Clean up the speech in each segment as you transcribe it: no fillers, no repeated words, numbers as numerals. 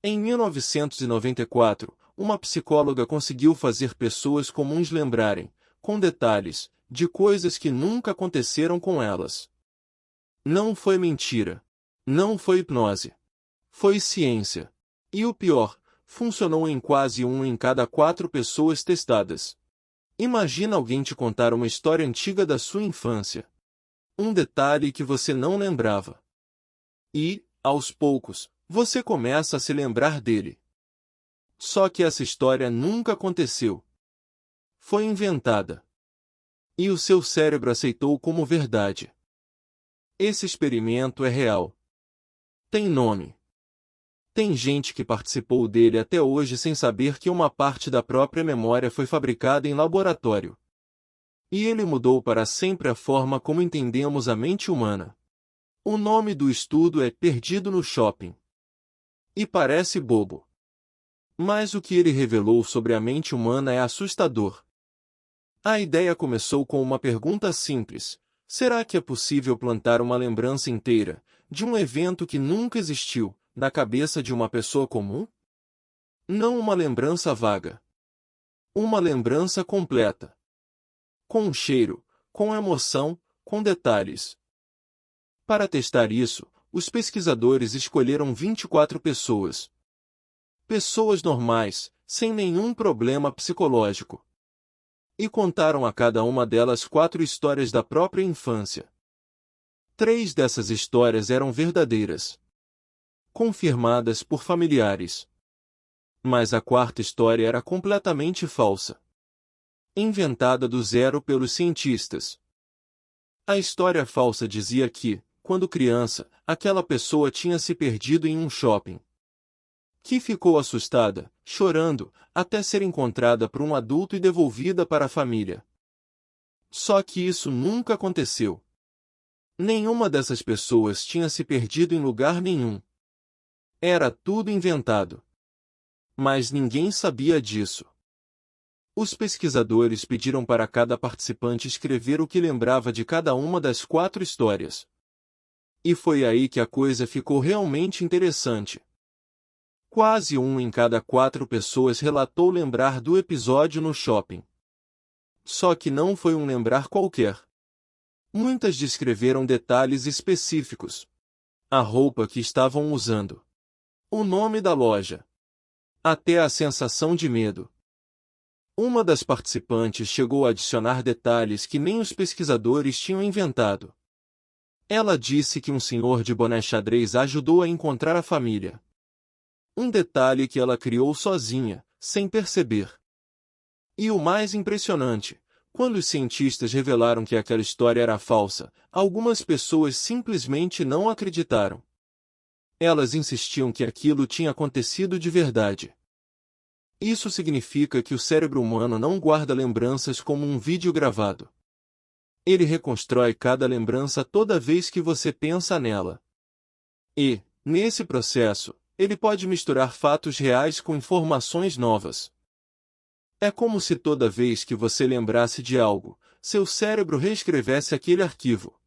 Em 1994, uma psicóloga conseguiu fazer pessoas comuns lembrarem, com detalhes, de coisas que nunca aconteceram com elas. Não foi mentira. Não foi hipnose. Foi ciência. E o pior, funcionou em quase 1 em cada 4 pessoas testadas. Imagina alguém te contar uma história antiga da sua infância. Um detalhe que você não lembrava. E, aos poucos, você começa a se lembrar dele. Só que essa história nunca aconteceu. Foi inventada. E o seu cérebro aceitou como verdade. Esse experimento é real. Tem nome. Tem gente que participou dele até hoje sem saber que uma parte da própria memória foi fabricada em laboratório. E ele mudou para sempre a forma como entendemos a mente humana. O nome do estudo é Perdido no Shopping. E parece bobo. Mas o que ele revelou sobre a mente humana é assustador. A ideia começou com uma pergunta simples: será que é possível plantar uma lembrança inteira, de um evento que nunca existiu, na cabeça de uma pessoa comum? Não uma lembrança vaga. Uma lembrança completa. Com um cheiro, com emoção, com detalhes. Para testar isso, os pesquisadores escolheram 24 pessoas. Pessoas normais, sem nenhum problema psicológico. E contaram a cada uma delas 4 histórias da própria infância. 3 dessas histórias eram verdadeiras, confirmadas por familiares. Mas a 4ª história era completamente falsa. Inventada do zero pelos cientistas. A história falsa dizia que, quando criança, aquela pessoa tinha se perdido em um shopping. Que ficou assustada, chorando, até ser encontrada por um adulto e devolvida para a família. Só que isso nunca aconteceu. Nenhuma dessas pessoas tinha se perdido em lugar nenhum. Era tudo inventado. Mas ninguém sabia disso. Os pesquisadores pediram para cada participante escrever o que lembrava de cada uma das 4 histórias. E foi aí que a coisa ficou realmente interessante. Quase 1 em cada 4 pessoas relatou lembrar do episódio no shopping. Só que não foi um lembrar qualquer. Muitas descreveram detalhes específicos. A roupa que estavam usando. O nome da loja. Até a sensação de medo. Uma das participantes chegou a adicionar detalhes que nem os pesquisadores tinham inventado. Ela disse que um senhor de boné xadrez ajudou a encontrar a família. Um detalhe que ela criou sozinha, sem perceber. E o mais impressionante, quando os cientistas revelaram que aquela história era falsa, algumas pessoas simplesmente não acreditaram. Elas insistiam que aquilo tinha acontecido de verdade. Isso significa que o cérebro humano não guarda lembranças como um vídeo gravado. Ele reconstrói cada lembrança toda vez que você pensa nela. E, nesse processo, ele pode misturar fatos reais com informações novas. É como se toda vez que você lembrasse de algo, seu cérebro reescrevesse aquele arquivo.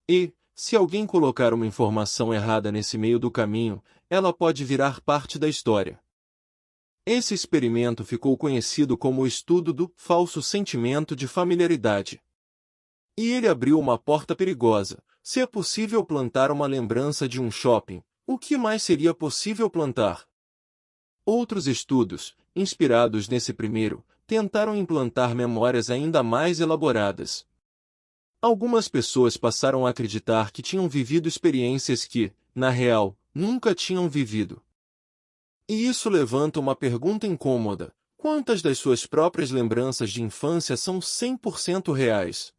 E, se alguém colocar uma informação errada nesse meio do caminho, ela pode virar parte da história. Esse experimento ficou conhecido como o estudo do falso sentimento de familiaridade. E ele abriu uma porta perigosa. Se é possível plantar uma lembrança de um shopping, o que mais seria possível plantar? Outros estudos, inspirados nesse primeiro, tentaram implantar memórias ainda mais elaboradas. Algumas pessoas passaram a acreditar que tinham vivido experiências que, na real, nunca tinham vivido. E isso levanta uma pergunta incômoda: quantas das suas próprias lembranças de infância são 100% reais?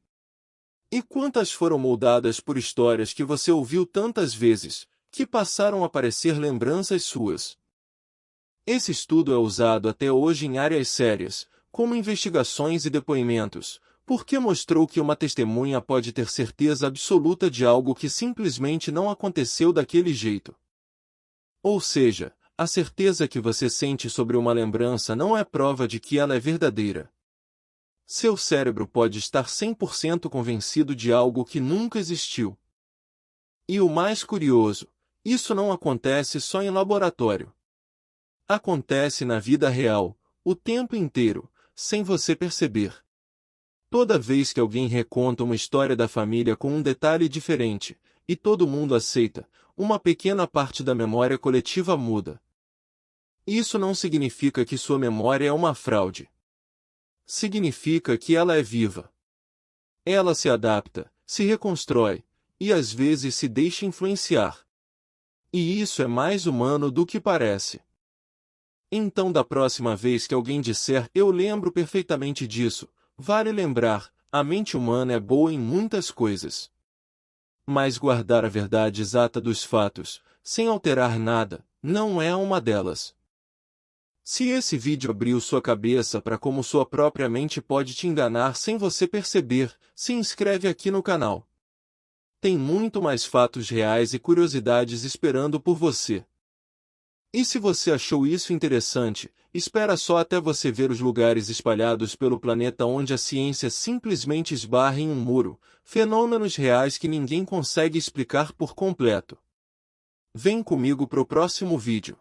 E quantas foram moldadas por histórias que você ouviu tantas vezes, que passaram a parecer lembranças suas? Esse estudo é usado até hoje em áreas sérias, como investigações e depoimentos, porque mostrou que uma testemunha pode ter certeza absoluta de algo que simplesmente não aconteceu daquele jeito. Ou seja, a certeza que você sente sobre uma lembrança não é prova de que ela é verdadeira. Seu cérebro pode estar 100% convencido de algo que nunca existiu. E o mais curioso, isso não acontece só em laboratório. Acontece na vida real, o tempo inteiro, sem você perceber. Toda vez que alguém reconta uma história da família com um detalhe diferente, e todo mundo aceita, uma pequena parte da memória coletiva muda. Isso não significa que sua memória é uma fraude. Significa que ela é viva. Ela se adapta, se reconstrói, e às vezes se deixa influenciar. E isso é mais humano do que parece. Então, da próxima vez que alguém disser "eu lembro perfeitamente disso", vale lembrar, a mente humana é boa em muitas coisas. Mas guardar a verdade exata dos fatos, sem alterar nada, não é uma delas. Se esse vídeo abriu sua cabeça para como sua própria mente pode te enganar sem você perceber, se inscreve aqui no canal. Tem muito mais fatos reais e curiosidades esperando por você. E se você achou isso interessante, espera só até você ver os lugares espalhados pelo planeta onde a ciência simplesmente esbarra em um muro, fenômenos reais que ninguém consegue explicar por completo. Vem comigo pro próximo vídeo.